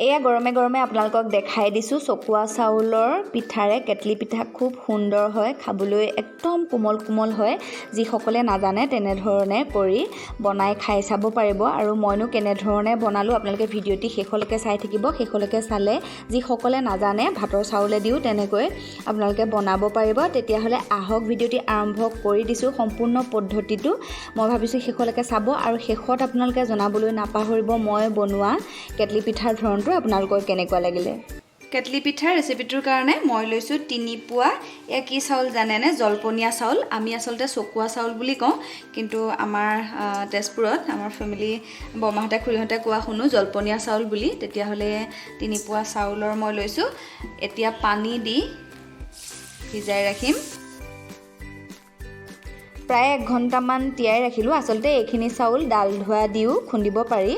এয়া গৰমে গৰমে আপোনালোকক দেখাই দিছোঁ চকুৱা চাউলৰ পিঠাৰে কেটলি পিঠা খুব সুন্দৰ হয়, খাবলৈ একদম কোমল কোমল হয়। যিসকলে নাজানে তেনেধৰণে কৰি বনাই খাই চাব পাৰিব। আৰু মইনো কেনেধৰণে বনালোঁ আপোনালোকে ভিডিঅ'টি শেষলৈকে চাই থাকিব। শেষলৈকে চালে যিসকলে নাজানে ভাতৰ চাউলেদিও তেনেকৈ আপোনালোকে বনাব পাৰিব। তেতিয়াহ'লে আহক ভিডিঅ'টি আৰম্ভ কৰি দিছোঁ। সম্পূৰ্ণ পদ্ধতিটো মই ভাবিছোঁ শেষলৈকে চাব আৰু শেষত আপোনালোকে জনাবলৈ নাপাহৰিব মই বনোৱা কেটলি পিঠাৰ ধৰণটো আপোনালোকৰ কেনেকুৱা লাগিলে। কেটলি পিঠাৰ ৰেচিপিটোৰ কাৰণে মই লৈছোঁ 3 পোৱা। এয়া কি চাউল জানেনে? জলপনীয়া চাউল। আমি আচলতে চকুৱা চাউল বুলি কওঁ, কিন্তু আমাৰ তেজপুৰত আমাৰ ফেমিলি বৰমাহঁতে খুৰীহঁতে কোৱা শুনো জলপনীয়া চাউল বুলি। তেতিয়াহ'লে 3 পোৱা চাউলৰ মই লৈছোঁ। এতিয়া পানী দি ভিজাই ৰাখিম। প্ৰায় 1 ঘণ্টামান তিয়াই ৰাখিলোঁ। আচলতে এইখিনি চাউল ডাল ধোৱা দিও খুন্দিব পাৰি।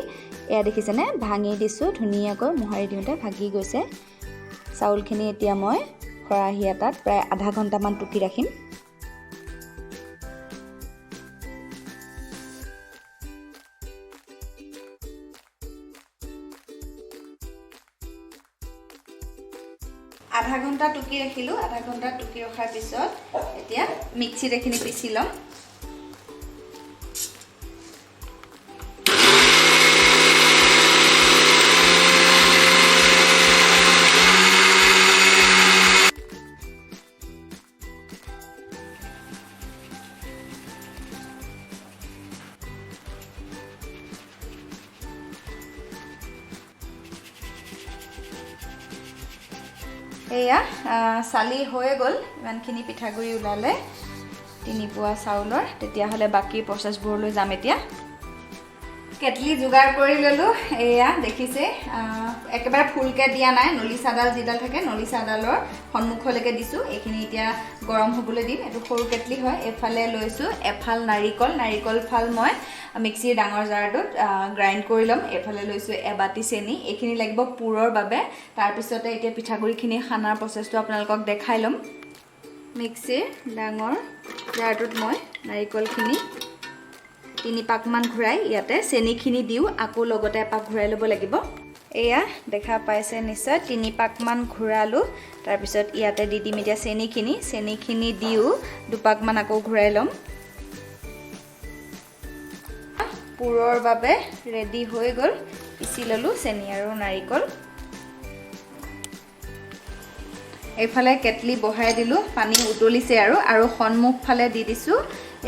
এয়া দেখিছেনে? ভাঙি দিছোঁ ধুনীয়াকৈ, মোহাৰি দিওঁতে ভাগি গৈছে চাউলখিনি। এতিয়া মই খৰাহী এটাত প্ৰায় আধা ঘণ্টামান টুকি ৰাখিম। আধা ঘণ্টা টুকি ৰাখিলোঁ। আধা ঘণ্টা টুকি ৰখাৰ পিছত এতিয়া মিক্সিত এইখিনি পিচি ল'ম। এয়া চালি হৈ গ'ল। ইমানখিনি পিঠাগুড়ি ওলালে 3 পোৱা চাউলৰ। তেতিয়াহ'লে বাকী প্ৰচেছবোৰলৈ যাম। এতিয়া কেটলি যোগাৰ কৰি ল'লোঁ। এয়া দেখিছে একেবাৰে ফুলকৈ দিয়া নাই, নলিচাডাল যিডাল থাকে নলিচাডালৰ সন্মুখলৈকে দিছোঁ। এইখিনি এতিয়া গৰম হ'বলৈ দিম। এইটো সৰু কেটলি হয়। এফালে লৈছোঁ এফাল নাৰিকল ফাল মই মিক্সিৰ ডাঙৰ জাৰটোত গ্ৰাইণ্ড কৰি ল'ম। এইফালে লৈছোঁ এবাটি চেনি। এইখিনি লাগিব পুৰৰ বাবে। তাৰপিছতে এতিয়া পিঠাগুড়িখিনি সানাৰ প্ৰচেছটো আপোনালোকক দেখাই ল'ম। মিক্সিৰ ডাঙৰ জাৰটোত মই নাৰিকলখিনি 3 পাকমান ঘূৰাই ইয়াতে চেনিখিনি দিওঁ, আকৌ লগতে এপাক ঘূৰাই ল'ব লাগিব। এয়া দেখা পাইছে নিশ্চয়, 3 পাকমান ঘূৰালোঁ। তাৰপিছত ইয়াতে দি দিম এতিয়া চেনিখিনি দিওঁ 2 পাকমান আকৌ ঘূৰাই ল'ম। পুৰৰ বাবে ৰেডি হৈ গ'ল। পিচি ল'লোঁ চেনি আৰু নাৰিকল। এইফালে কেটলি বহাই দিলোঁ, পানী উতলিছে আৰু সন্মুখ ফালে দি দিছোঁ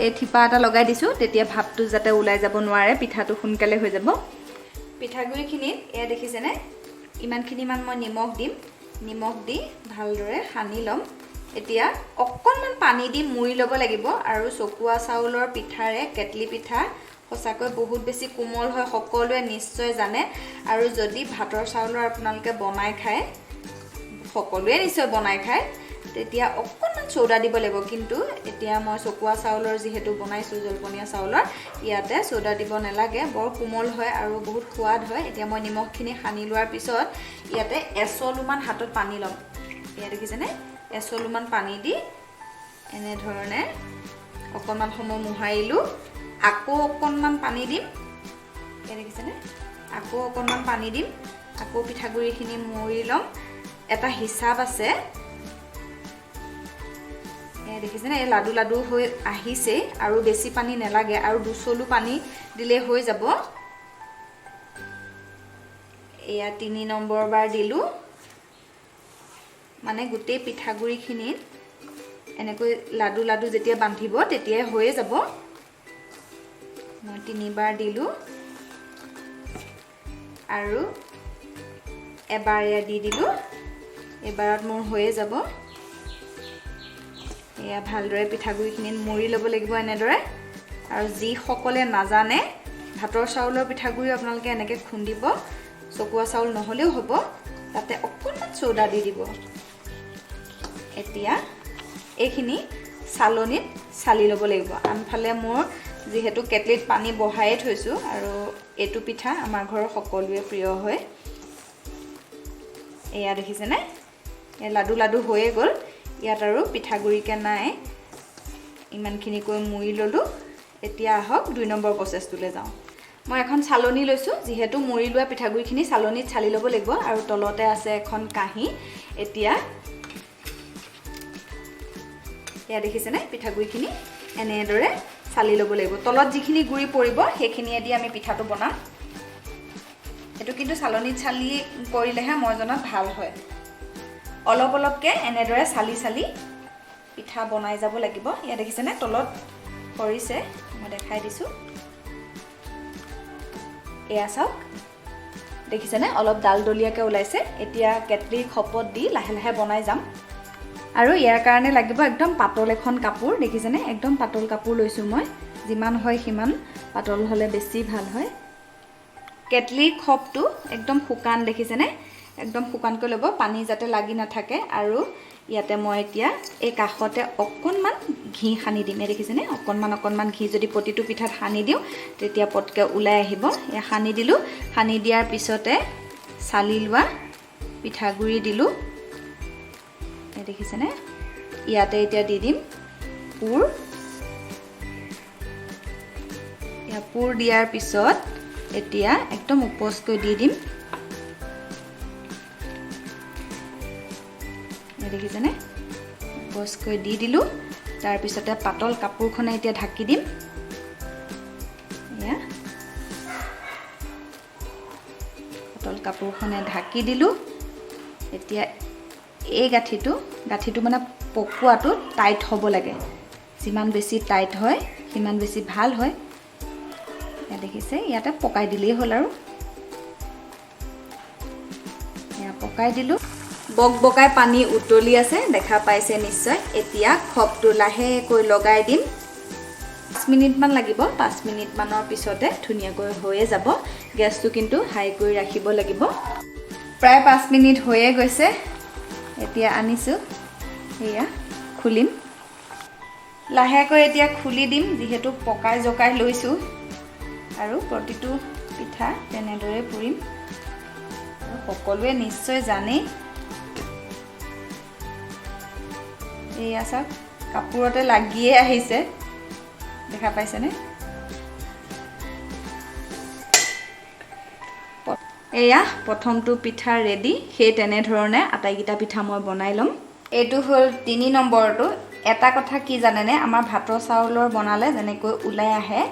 এই থিপা এটা লগাই দিছোঁ, তেতিয়া ভাপটো যাতে ওলাই যাব নোৱাৰে, পিঠাটো সোনকালে হৈ যাব। পিঠাগুড়িখিনিত এয়া দেখিছেনে ইমানখিনিমান মই নিমখ দিম। নিমখ দি ভালদৰে সানি ল'ম। এতিয়া অকণমান পানী দি মুৰি ল'ব লাগিব। আৰু চকুৱা চাউলৰ পিঠাৰে কেটলি পিঠা সঁচাকৈ বহুত বেছি কোমল হয়, সকলোৱে নিশ্চয় জানে। আৰু যদি ভাতৰ চাউলৰ আপোনালোকে বনাই খায়, সকলোৱে নিশ্চয় বনাই খায়, তেতিয়া অকণমান চ'ডা দিব লাগিব। কিন্তু এতিয়া মই চকুৱা চাউলৰ যিহেতু বনাইছোঁ জলপনীয়া চাউলৰ, ইয়াতে চ'ডা দিব নালাগে। বৰ কোমল হয় আৰু বহুত সোৱাদ হয়। এতিয়া মই নিমখখিনি সানি লোৱাৰ পিছত ইয়াতে এচলুমান হাতত পানী ল'ম। এয়া দেখিছেনে? এচলুমান পানী দি এনেধৰণে অকণমান সময় মোহাৰিলোঁ। আকৌ অকণমান পানী দিম। এয়া দেখিছেনে? আকৌ অকণমান পানী দিম। আকৌ পিঠাগুড়িখিনি মৰি ল'ম। এটা হিচাপ আছে, দেখিছেনে? এই লাডু লাডু হৈ আহিছে আৰু বেছি পানী নালাগে, আৰু 2 চলু পানী দিলে হৈ যাব। এয়া 3 নম্বৰ বাৰ দিলোঁ। মানে গোটেই পিঠাগুড়িখিনিত এনেকৈ লাডু লাডু যেতিয়া বান্ধিব তেতিয়াই হৈয়ে যাব। মই 3 বাৰ দিলোঁ আৰু এবাৰ এয়া দি দিলোঁ। এবাৰত মোৰ হৈয়ে যাব। এয়া ভালদৰে পিঠাগুড়িখিনিত মুৰি ল'ব লাগিব এনেদৰে। আৰু যিসকলে নাজানে ভাতৰ চাউলৰ পিঠাগুড়ি আপোনালোকে এনেকৈ খুন্দিব, চকুৱা চাউল নহ'লেও হ'ব, তাতে অকণমান চ'ডা দি দিব। এতিয়া এইখিনি চালনীত চালি ল'ব লাগিব। আনফালে মোৰ যিহেতু কেটলিত পানী বহায়ে থৈছোঁ, আৰু এইটো পিঠা আমাৰ ঘৰৰ সকলোৱে প্ৰিয় হয়। এয়া দেখিছেনে? লাডু লাডু হৈয়ে গ'ল। ইয়াত আৰু পিঠাগুড়িকে নাই, ইমানখিনিকৈ মুৰি ল'লোঁ। এতিয়া আহক 2 নম্বৰ প্ৰচেছটোলৈ যাওঁ। মই এখন চালনী লৈছোঁ, যিহেতু মুৰি লোৱা পিঠাগুড়িখিনি চালনীত চালি ল'ব লাগিব আৰু তলতে আছে এখন কাঁহী। এতিয়া এয়া দেখিছেনে পিঠাগুড়িখিনি এনেদৰে চালি ল'ব লাগিব। তলত যিখিনি গুড়ি পৰিব সেইখিনিয়েদি আমি পিঠাটো বনাম। এইটো কিন্তু চালনীত চালি কৰিলেহে মই জনাত ভাল হয়। অলপ অলপকৈ এনেদৰে চালি চালি পিঠা বনাই যাব লাগিব। এয়া দেখিছেনে তলত পৰিছে, মই দেখাই দিছোঁ। এয়া চাওক, দেখিছেনে অলপ ডালডলীয়াকৈ ওলাইছে। এতিয়া কেটলিৰ খপত দি লাহে লাহে বনাই যাম। আৰু ইয়াৰ কাৰণে লাগিব একদম পাতল এখন কাপোৰ। দেখিছেনে একদম পাতল কাপোৰ লৈছোঁ মই, যিমান হয় সিমান পাতল হ'লে বেছি ভাল হয়। কেটলিৰ খপটো একদম শুকান, দেখিছেনে একদম শুকানকৈ ল'ব, পানী যাতে লাগি নাথাকে। আৰু ইয়াতে মই এতিয়া এই কাষতে অকণমান ঘি সানি দিম। দেখিছেনে অকণমান ঘি যদি প্ৰতিটো পিঠাত সানি দিওঁ তেতিয়া পটকৈ ওলাই আহিব। এয়া সানি দিলোঁ। সানি দিয়াৰ পিছতে চালি লোৱা পিঠাগুড়ি দিলোঁ। দেখিছেনে ইয়াতে এতিয়া দি দিম পুৰ। পুৰ দিয়াৰ পিছত এতিয়া একদম উপচকৈ দি দিম। দেখিছেনে উপচকৈ দি দিলোঁ। তাৰপিছতে পাতল কাপোৰখনে এতিয়া ঢাকি দিম। এয়া পাতল কাপোৰখনে ঢাকি দিলোঁ। এতিয়া এই গাঁঠিটো মানে পকোৱাটো টাইট হ'ব লাগে। যিমান বেছি টাইট হয় সিমান বেছি ভাল হয়। দেখিছে ইয়াতে পকাই দিলেই হ'ল আৰু এয়া পকাই দিলোঁ। বকবকাই পানী উতলি আছে, দেখা পাইছে নিশ্চয়। এতিয়া খপটো লাহেকৈ লগাই দিম। 5 মিনিটমান লাগিব। 5 মিনিটমানৰ পিছতে ধুনীয়াকৈ হৈয়ে যাব। গেছটো কিন্তু হাই কৰি ৰাখিব লাগিব। প্ৰায় 5 মিনিট হৈয়ে গৈছে। এতিয়া আনিছোঁ, এয়া খুলিম। লাহেকৈ এতিয়া খুলি দিম, যিহেতু পকাই জকাই লৈছোঁ। আৰু প্ৰতিটো পিঠা তেনেদৰে পুৰিম। সকলোৱে নিশ্চয় জানেই। এয়া চাওক কাপোৰতে লাগিয়ে আহিছে, দেখা পাইছেনে? এয়া প্ৰথমটো পিঠা ৰেডি। সেই তেনেধৰণে আটাইকেইটা পিঠা মই বনাই ল'ম। এইটো হ'ল 3 নম্বৰটো। এটা কথা কি জানেনে, আমাৰ ভাতৰ চাউলৰ বনালে যেনেকৈ ওলাই আহে,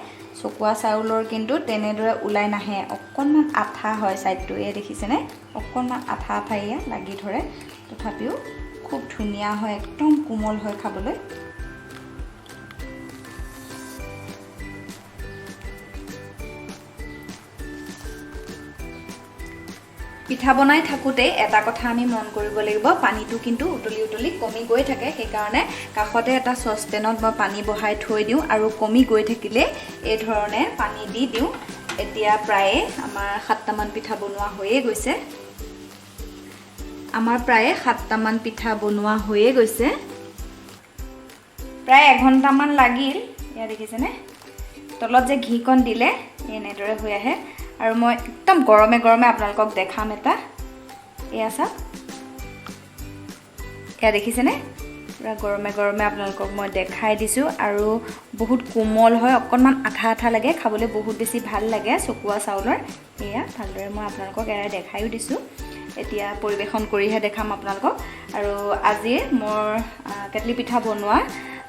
চকুৱা চাউলৰ কিন্তু তেনেদৰে ওলাই নাহে। অকণমান আঠা হয় ছাইডটো। এই দেখিছেনে অকণমান আঠা আঠা এয়া লাগি ধৰে। তথাপিও খুব ধুনীয়া হয়, একদম কোমল হয় খাবলৈ। পিঠা বনাই থাকোঁতে এটা কথা আমি মন কৰিব লাগিব, পানীটো কিন্তু উতলি উতলি কমি গৈ থাকে। সেইকাৰণে কাষতে এটা চচপেনত মই পানী বহাই থৈ দিওঁ আৰু কমি গৈ থাকিলে এই ধৰণে পানী দি দিওঁ। এতিয়া প্ৰায়ে আমাৰ 7টামান পিঠা বনোৱা হৈয়ে গৈছে। প্ৰায় 1 ঘণ্টামান লাগিল। এয়া দেখিছেনে তলত যে ঘিকণ দিলে এনেদৰে হৈ আহে। আৰু মই একদম গৰমে গৰমে আপোনালোকক দেখাম এটা। এয়া চাওক, এয়া দেখিছেনে পুৰা গৰমে গৰমে আপোনালোকক মই দেখাই দিছোঁ। আৰু বহুত কোমল হয়, অকণমান আঠা আঠা লাগে, খাবলৈ বহুত বেছি ভাল লাগে চকুৱা চাউলৰ। এয়া ভালদৰে মই আপোনালোকক এৰাই দেখায়ো দিছোঁ। এতিয়া পৰিৱেশন কৰিহে দেখাম আপোনালোকক। আৰু আজিৰ মোৰ কেটলি পিঠা বনোৱা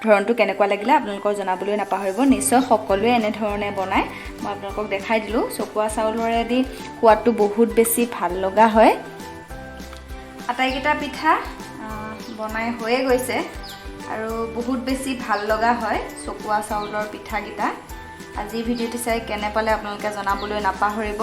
ধৰণটো কেনেকুৱা লাগিলে আপোনালোকৰ জনাবলৈ নাপাহৰিব। নিশ্চয় সকলোৱে এনেধৰণে বনায়। মই আপোনালোকক দেখাই দিলোঁ। চকুৱা চাউলৰেদি সোৱাদটো বহুত বেছি ভাল লগা হয়। আটাইকেইটা পিঠা বনাই হৈয়ে গৈছে আৰু বহুত বেছি ভাল লগা হয় চকুৱা চাউলৰ পিঠাকেইটা। আজিৰ ভিডিঅ'টো চাই কেনে পালে আপোনালোকে জনাবলৈ নাপাহৰিব।